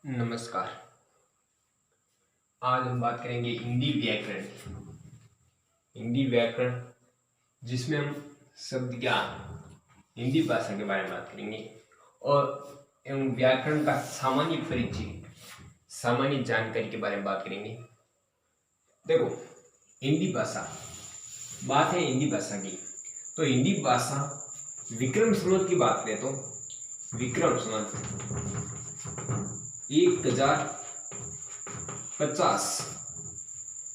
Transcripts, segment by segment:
नमस्कार। आज हम बात करेंगे हिंदी व्याकरण। हिंदी व्याकरण जिसमें हम शब्द ज्ञान हिंदी भाषा के बारे में बात करेंगे और एवं व्याकरण का सामान्य परिचय, सामान्य जानकारी के बारे में बात करेंगे। देखो, हिंदी भाषा, बात है हिंदी भाषा की, तो हिंदी भाषा विक्रम संवत की बात करें तो विक्रम संवत 1050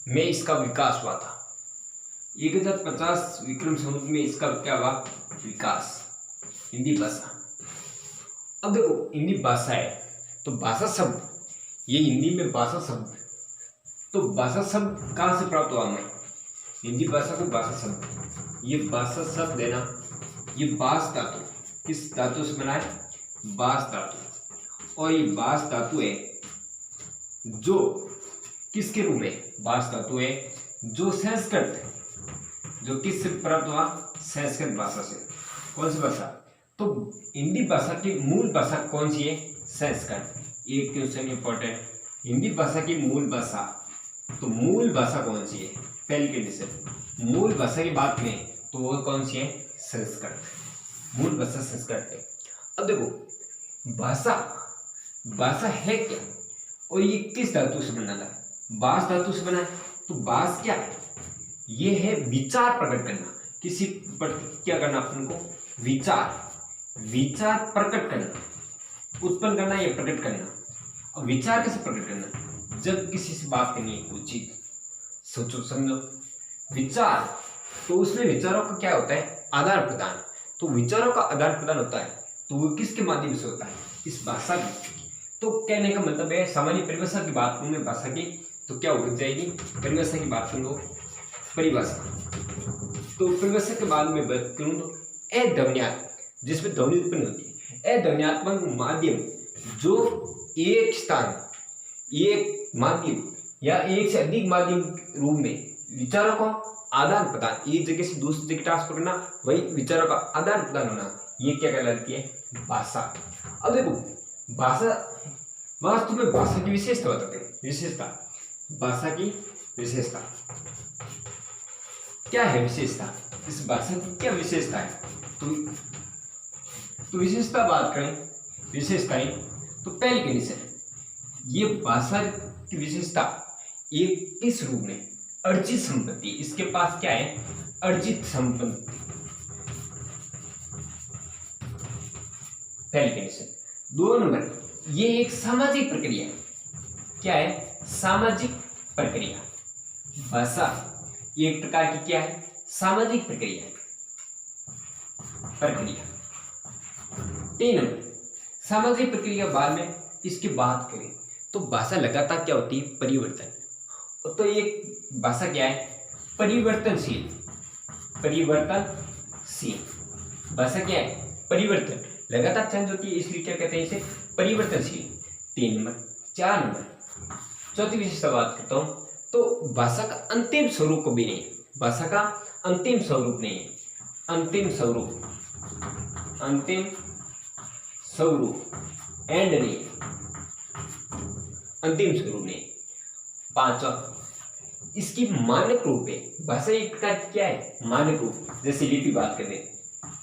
में इसका विकास हुआ था। 1050 विक्रम संवत में इसका क्या हुआ? विकास, हिंदी भाषा। अब देखो, हिंदी भाषा है तो भाषा शब्द, ये हिंदी में भाषा शब्द, तो भाषा शब्द कहाँ से प्राप्त हुआ हमें? हिंदी भाषा को भाषा शब्द, ये भाषा शब्द है ना, ये बास धातु, किस धातु से बना है? बास धातु। और ये बास धातु है जो किसके रूप में? बास धातु है जो संस्कृत, जो किससे प्राप्त हुआ? संस्कृत भाषा से। कौन सी भाषा? तो हिंदी भाषा की मूल भाषा कौन सी है? संस्कृत। एक क्वेश्चन इंपॉर्टेंट, हिंदी भाषा की मूल भाषा, तो मूल भाषा कौन सी है? पहली कंडीशन, मूल भाषा की बात करें तो वो कौन सी है? संस्कृत। मूल भाषा संस्कृत है। अब देखो, भाषा है क्या और ये किस धातु से बना था? बास धातु से बना है। तो बास क्या है? ये है विचार प्रकट करना, किसी पर क्या करना अपन को? विचार प्रकट करना, उत्पन्न करना या प्रकट करना। और विचार कैसे प्रकट करना? जब किसी से बात करनी है कोई चीज, सोचो समझो, विचार, तो उसमें विचारों का क्या होता है? आदान प्रदान। तो विचारों का आदान प्रदान होता है तो वो किसके माध्यम से होता है? इस भाषा की। तो कहने का मतलब है, सामान्य परिभाषा की बात करूं मैं भाषा की तो क्या हो जाएगी? परिभाषा की बात करूं, परिभाषा, तो परिभाषा के बाद में बात करूं तो अध्वन्यात्मक, जिसमें ध्वनि उत्पन्न होती है, अध्वन्यात्मक माध्यम जो एक स्थान, एक माध्यम या एक से अधिक माध्यम रूप में विचारों का आदान प्रदान, एक जगह से दूसरी जगह ट्रांसफर करना, वही विचारों का आदान प्रदान होना, ये क्या कहलाती है? भाषा। अब देखो, भाषा, वास्तव में भाषा की विशेषता बताते हैं। विशेषता, भाषा की विशेषता क्या है? विशेषता, इस भाषा की क्या विशेषता है? तो विशेषता बात करें, विशेषताएं, तो पहली कंडीशन, ये भाषा की विशेषता एक किस रूप में? अर्जित संपत्ति, इसके पास क्या है? अर्जित संपत्ति, पहली कंडीशन। दो नंबर, ये एक सामाजिक प्रक्रिया है। क्या है? सामाजिक प्रक्रिया। भाषा एक प्रकार की क्या है? सामाजिक प्रक्रिया है। तीन नंबर, सामाजिक प्रक्रिया बाद में इसकी बात करें तो भाषा लगातार क्या होती है? परिवर्तन। तो एक भाषा क्या है? परिवर्तनशील। भाषा क्या है? परिवर्तन, लगातार चेंज होती है, इसलिए क्या कहते हैं इसे? परिवर्तनशील। तीन नंबर। चार नंबर, चौथी विशेषता बात करता हूं, तो भाषा का अंतिम स्वरूप कभी नहीं है। भाषा का अंतिम स्वरूप नहीं है। अंतिम स्वरूप एंड नहीं, अंतिम स्वरूप नहीं। पांचवा, इसकी मानक रूप है। भाषा एक प्रकार की क्या है? मानक रूप। जैसे लिपि बात करें,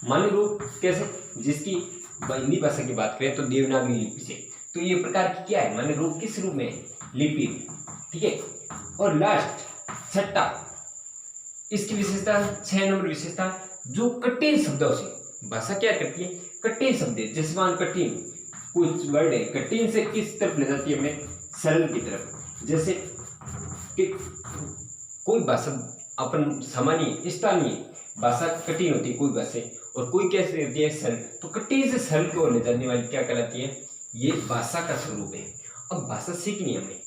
मानक रूप कैसे? जिसकी हिंदी भाषा की बात करें तो देवनागरी लिपि से, तो ये प्रकार की क्या है? मानक रूप किस रूप में? लिपि में। ठीक है। और लास्ट, छठा, इसकी विशेषता, 6 नंबर विशेषता, जो कठिन शब्दों से भाषा क्या करती है? कठिन शब्द, जैसे मान कठिन, कुछ वर्ड है, कठिन से किस तरफ ले जाती है हमें? सरल की तरफ। जैसे कि कोई भाषा अपन सामान्य स्थानीय भाषा कठिन होती है कोई भाषा, और कोई कैसे होती है? सरल। तो कठिन से सरल की ओर ले जाने वाली क्या कहलाती है? ये भाषा का स्वरूप है। अब भाषा सीखनी है हमें,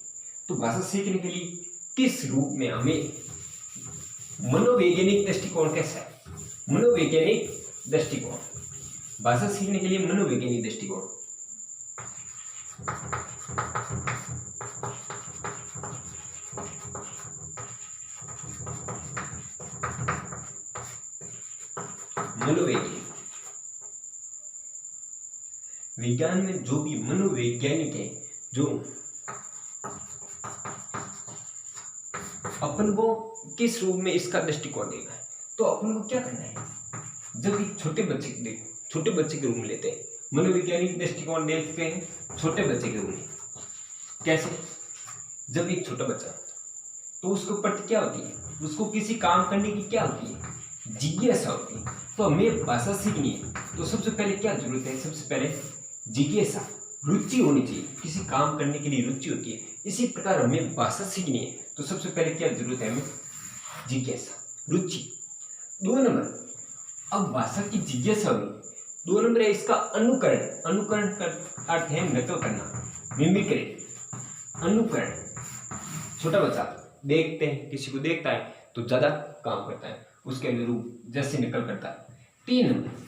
तो भाषा सीखने के लिए किस रूप में हमें? मनोवैज्ञानिक दृष्टिकोण कैसा है? मनोवैज्ञानिक दृष्टिकोण, भाषा सीखने के लिए मनोवैज्ञानिक दृष्टिकोण। मनोवैज्ञानिक, विज्ञान में जो भी मनोवैज्ञानिक है जो अपन को किस रूप में इसका दृष्टिकोण देना है। तो अपन को क्या करना है, जब एक छोटे बच्चे के रूप में लेते हैं, मनोवैज्ञानिक दृष्टिकोण देखते हैं छोटे बच्चे के रूप में। कैसे? जब एक छोटा बच्चा, तो उसके ऊपर क्या होती है, उसको किसी काम करने की क्या होती है, जिज्ञासा होती है। तो हमें भाषा सीखनी है तो सबसे पहले क्या जरूरत है, सबसे पहले जिज्ञासा, रुचि होनी चाहिए। किसी काम करने के लिए रुचि होती है। इसी प्रकार हमें भाषा सीखनी है तो सबसे पहले क्या जरूरत है, हमें जिज्ञासा, रुचि। 2 नंबर, अब भाषा की जिज्ञासा हुई। 2 नंबर है इसका अनुकरण का अर्थ है नकल करना, मिमिक्री, अनुकरण। छोटा बच्चा देखते हैं, किसी को देखता है तो ज्यादा काम करता है, उसके अनुरूप जैसे नकल करता है। 3 नंबर,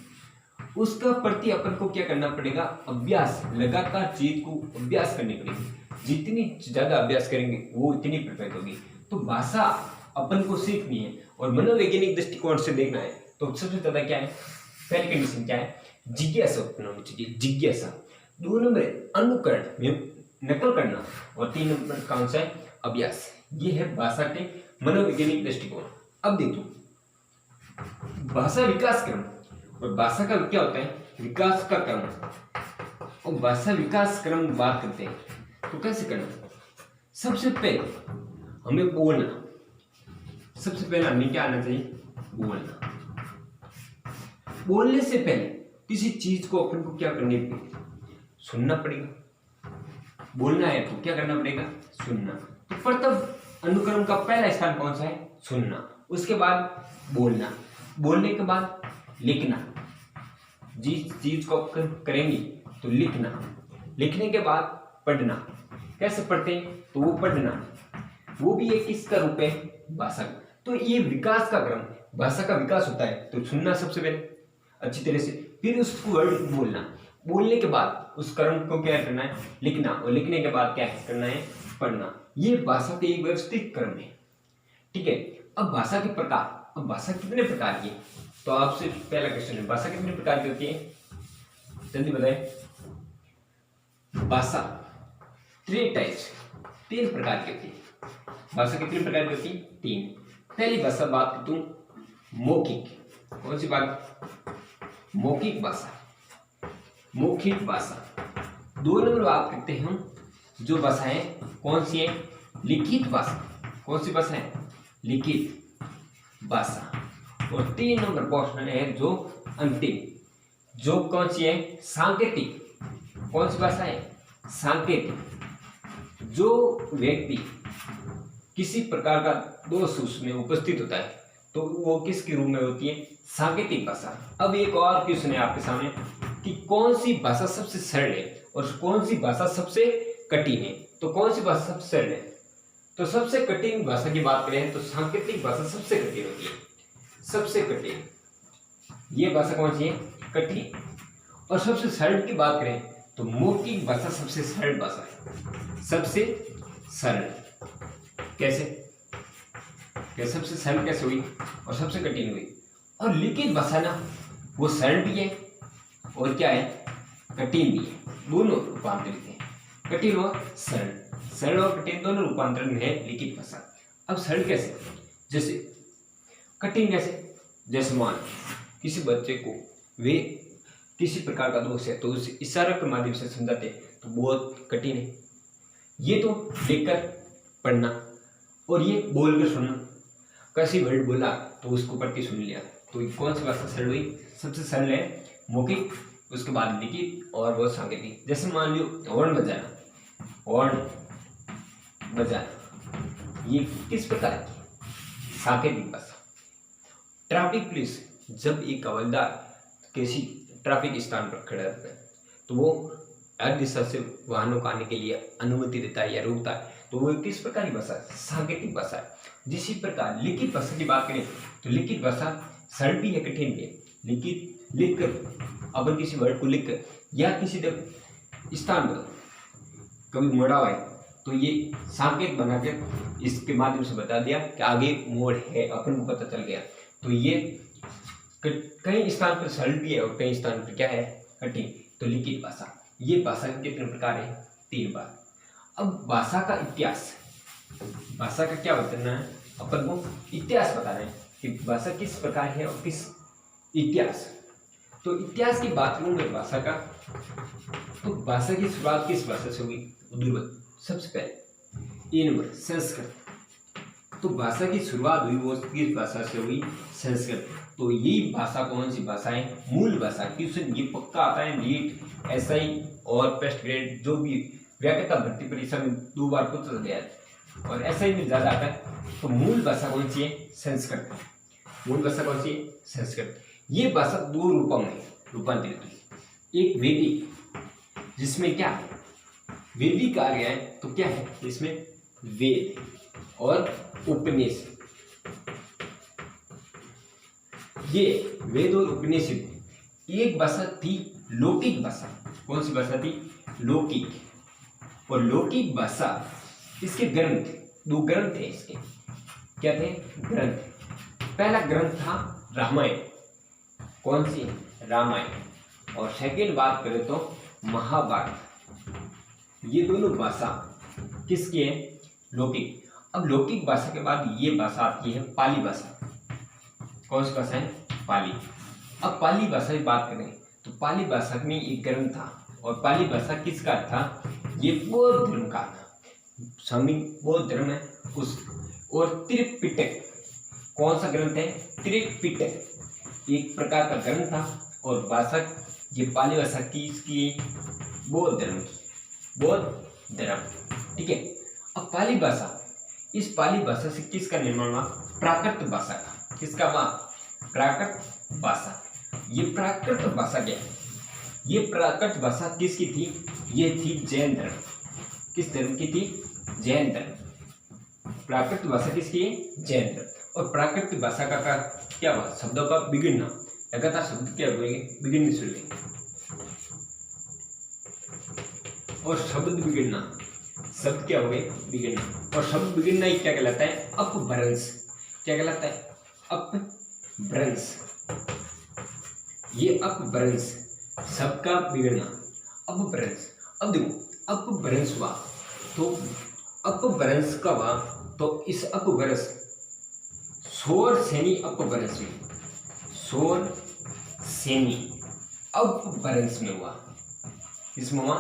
उसका प्रति अपन को क्या करना पड़ेगा, अभ्यास, लगातार चीज को अभ्यास करनी पड़ेगी। जितनी ज्यादा अभ्यास करेंगे वो इतनी परफेक्ट होगी। तो भाषा अपन को सीखनी है और मनोवैज्ञानिक दृष्टिकोण से देखना है तो सबसे ज्यादा क्या है, पहली कंडीशन क्या है, जिज्ञासा उत्पन्न होनी चाहिए, जिज्ञासा। 2 नंबर है अनुकरण, नकल करना। और 3 नंबर कौन सा है, अभ्यास। ये है भाषा के मनोवैज्ञानिक दृष्टिकोण। अब देखो भाषा विकास क्रम, और भाषा का क्या होता है, विकास का क्रम। और भाषा विकास क्रम बात करते हैं तो कैसे करना, सबसे पहले हमें बोलना, सबसे पहले हमें क्या आना चाहिए, बोलना। बोलने से पहले किसी चीज को अपन को क्या करनी पड़ेगी, सुनना पड़ेगा। बोलना है तो क्या करना पड़ेगा, सुनना। तो प्रथम अनुक्रम का पहला स्थान कौन सा है, सुनना। उसके बाद बोलना, बोलने के बाद लिखना, जिस चीज को करेंगे तो लिखना, लिखने के बाद पढ़ना। कैसे पढ़ते हैं, तो वो पढ़ना, वो भी एक किसका रूप है, भाषा का। तो ये विकास का क्रम, भाषा का विकास होता है तो सुनना सबसे पहले अच्छी तरह से, फिर उसको वर्ड बोलना, बोलने के बाद उस क्रम को क्या करना है, लिखना, और लिखने के बाद क्या करना है, पढ़ना। ये भाषा के एक व्यवस्थित क्रम है। ठीक है। अब भाषा के प्रकार, अब भाषा कितने प्रकार की है, तो आपसे पहला क्वेश्चन है, भाषा कितने प्रकार की होती है, जल्दी बताएं। भाषा 3 टाइप्स, 3 प्रकार की होती है। भाषा कितने प्रकार की होती है, 3। पहली भाषा बात करता हूं मौखिक, कौन सी बात, मौखिक भाषा, मौखिक भाषा। 2 नंबर बात करते हैं हम जो भाषा है, कौन सी है, लिखित भाषा, कौन सी भाषा है, लिखित भाषा। और 3 नंबर क्वेश्चन है जो अंतिम, जो कौन सी है, सांकेतिक, कौन सी भाषा है, सांकेतिक। जो व्यक्ति किसी प्रकार का दोष उसमें उपस्थित होता है तो वो किसके रूप में होती है, सांकेतिक भाषा। अब एक और क्वेश्चन है आपके सामने कि कौन सी भाषा सबसे सरल है और कौन सी भाषा सबसे कठिन है। तो कौन सी भाषा सबसे सरल है, तो सबसे कठिन भाषा की बात करें तो सांकेतिक भाषा सबसे कठिन होती है, सबसे कठिन। ये भाषा कौन सी है, कठिन। और सबसे सरल की बात करें तो मौखिक भाषा सबसे सरल भाषा है, सबसे सरल। कैसे, सबसे सरल कैसे हुई और सबसे कठिन हुई। और लिखित भाषा ना वो सरल भी है और क्या है, कठिन भी है, दोनों रूपांतरित है, कठिन और सरल, सरल और कठिन दोनों रूपांतरण में है लिखित भाषा। अब सरल कैसे, जैसे कठिन कैसे, जैसे मान किसी बच्चे को वे किसी प्रकार का दोष है तो उसे इशारा के माध्यम से समझाते तो बहुत कठिन है। ये तो लिखकर पढ़ना और ये बोलकर सुनना, कैसी वर्ड बोला तो उसको पढ़ के सुन लिया, तो कौन सी भाषा सरल हुई, सबसे सरल है मौखिक, उसके बाद लिखित और वो सांकेतिक। जैसे मान लो हॉर्न बजाना, हॉर्न बजाना ये किस प्रकार की, सांकेतिक भाषा। ट्रैफिक पुलिस जब एक हवलदार किसी ट्रैफिक स्थान पर खड़ा रहता है तो वो हर दिशा से वाहनों को आने के लिए अनुमति देता है या रोकता है, तो वो किस प्रकार की भाषा, सांकेतिक भाषा है। जिसी प्रकार लिखित भाषा की बात करें तो लिखित भाषा सरल भी है, कठिन भी है। लिखित लिखकर अपन किसी वर्ड को लिखकर या किसी स्थान पर कभी मोड़ा हुआ है तो ये सांकेत बनाकर इसके माध्यम से बता दिया कि आगे मोड़ है, अपन को पता चल गया। तो ये कई स्थान पर सरल भी है और कई स्थान पर क्या है, कठिन। तो लिखित भाषा, ये भाषा के कितने प्रकार है, 3 बार। अब भाषा का इतिहास, भाषा का क्या बताना है अपन को, इतिहास बताना है कि भाषा किस प्रकार है और किस इतिहास। तो इतिहास की बात करूं मैं भाषा का, तो भाषा की शुरुआत किस भाषा से हुई, उर्दू। सबसे पहले ये नंबर संस्कृत। तो भाषा की शुरुआत हुई वो किस भाषा से हुई, संस्कृत। तो यही भाषा कौन सी भाषा है, मूल भाषा। क्वेश्चन ये पक्का आता है, नीट, एसआई और फर्स्ट ग्रेड जो भी व्याकरण भर्ती परीक्षा में 2 बार पूछा गया है और एसआई में ज्यादा आता है। तो मूल भाषा कौन सी है, संस्कृत। मूल भाषा कौन सी है, संस्कृत। ये भाषा 2 रूपों में रूपांतरित हुई। एक वैदिक, जिसमें क्या है, वैदिक आ गया है तो क्या है इसमें, वेद और उपनिषद। ये वेद और उपनिषद। एक भाषा थी लौकिक भाषा। कौन सी भाषा थी, लौकिक। और लौकिक भाषा, इसके ग्रंथ, 2 ग्रंथ थे इसके, क्या थे ग्रंथ। पहला ग्रंथ था रामायण। कौन सी, रामायण। और सेकेंड बात करें तो महाभारत। ये दोनों भाषा किसकी है, लौकिक। अब लौकिक भाषा के बाद ये भाषा आती है पाली भाषा। कौन सी भाषा है, पाली। अब पाली भाषा की बात करें तो पाली भाषा में एक ग्रंथ था और पाली भाषा किसका था, ये बौद्ध धर्म का था। स्वामी बौद्ध धर्म है उस। और त्रिपिटक, कौन सा ग्रंथ है, त्रिपिटक, एक प्रकार का ग्रंथ था। और भाषा ये पाली भाषा की इसकी बौद्ध धर्म की, बौद्ध धर्म, ठीक है। अब पाली भाषा, इस पाली भाषा से किसका निर्माण हुआ, प्राकृत भाषा का। किसका हुआ, प्राकृत भाषा। ये प्राकृत भाषा क्या है, ये प्राकृत भाषा किसकी थी, ये थी जैन धर्म। किस धर्म की थी, जैन धर्म। प्राकृत भाषा किसकी है, जैन धर्म। और प्राकृत भाषा का क्या हुआ, शब्दों का बिगड़ना, लगातार शब्द क्या हुए, बिगड़ने शुरू हुए। और शब्द बिगड़ना, शब्द क्या हुए, बिगड़ना। और शब्द बिगड़ना ही क्या कहलाता है, अपभ्रंश। क्या कहलाता है, अपभ्रंश। ये अपभ्रंश, शब्द का बिगड़ना, अपभ्रंश। अब देखो अपभ्रंश हुआ तो अपभ्रंश का हुआ तो इस अपभ्रंश शोर सेनी अपभ्रंश में, शोर सेनी अपभ्रंश में हुआ। किसमें हुआ,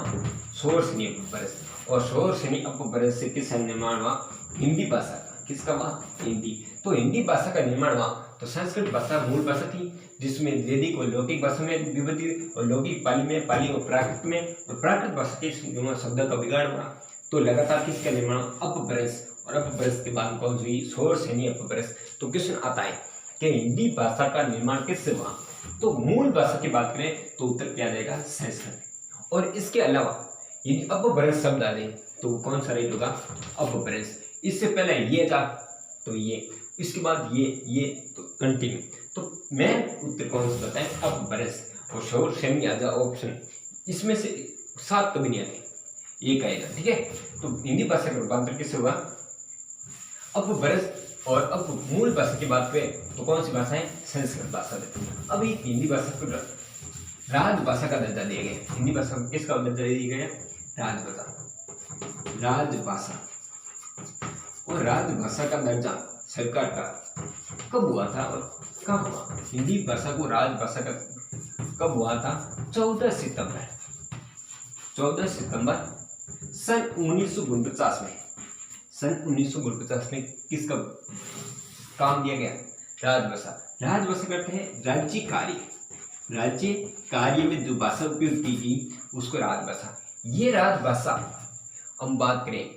शोर सेनी अपभ्रंश। और शोर सेनी अपभ्रंश से किसका निर्माण हुआ, हिंदी भाषा का। किसका हुआ, हिंदी। तो हिंदी भाषा का निर्माण हुआ तो संस्कृत भाषा मूल भाषा थी, जिसमें वैदिक और लौकिक भाषा में विभूति, और लौकिक पाली में, पाली और प्राकृत में। और प्राकृत भाषा के शब्द का बिगाड़ हुआ तो लगातार किसका निर्माण, अपभ्रंश। और अपभ्रंश के बाद कौन सी, शोर सेनी अपभ्रंश। तो क्वेश्चन आता है कि हिंदी भाषा का निर्माण किससे हुआ, तो मूल भाषा की बात करें तो उत्तर क्या आ जाएगा, संस्कृत। और इसके अलावा यदि अपभ्रंश शब्द आ जाए तो कौन सा राइट होगा, अपभ्रंश। इससे पहले ये था तो ये, इसके बाद ये तो कंटिन्यू। तो मेन उत्तर कौन सा बताएं, अपभ्रंश। और शोर सेनी आ जाए ऑप्शन, इसमें से 7 कभी नहीं आते, एक आएगा, ठीक है। तो हिंदी भाषा का रूपांतर किससे हुआ, अपभ्रंश। और अब मूल भाषा की बात करें तो कौन सी भाषा है, संस्कृत भाषा है। अब हिंदी भाषा को राजभाषा का दर्जा दिया गया। हिंदी भाषा को किसका दर्जा दिया गया, राजभाषा, राजभाषा। और राजभाषा का दर्जा सरकार का कब हुआ था और कब हुआ, हिंदी भाषा को राजभाषा का कब हुआ था, 14 सितंबर 14 सितंबर सन 1949 में। सन 1949 में किसका काम दिया गया, राजभाषा। राजभाषा करते हैं राज्य कार्य, राज्य कार्य में जो भाषा उपयोग की गई उसको राजभाषा। ये राजभाषा हम बात करें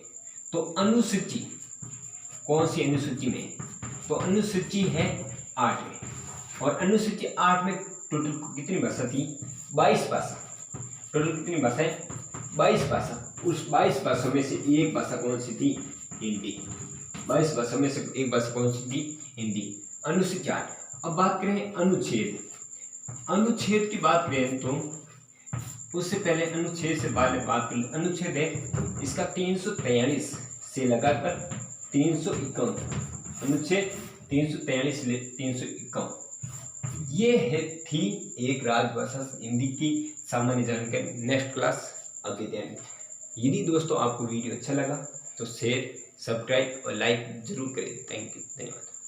तो अनुसूची, कौन सी अनुसूची में, तो अनुसूची है 8 में। और अनुसूची 8 में टोटल कितनी भाषा थी, 22 भाषा। टोटल कितनी भाषाएं, 22 भाषा। उस 22 भाषाओं में से एक भाषा कौन सी थी, हिंदी। 22 भाषाओं में से एक भाषा कौन सी थी, हिंदी। अनुसूची 8। अब बात करें अनुच्छेद। अनुच्छेद की बात करें तो उससे पहले अनुच्छेद से बात कर लो। अनुच्छेद है इसका 343 से लगाकर 351। अनुच्छेद 343 से 351। ये है थी एक राजभाषा हिंदी की सामान्य जानकारी। नेक्स्ट क्लास अभी देंगे। यदि दोस्तों आपको वीडियो अच्छा लगा तो शेयर, सब्सक्राइब और लाइक जरूर करें। थैंक यू, धन्यवाद।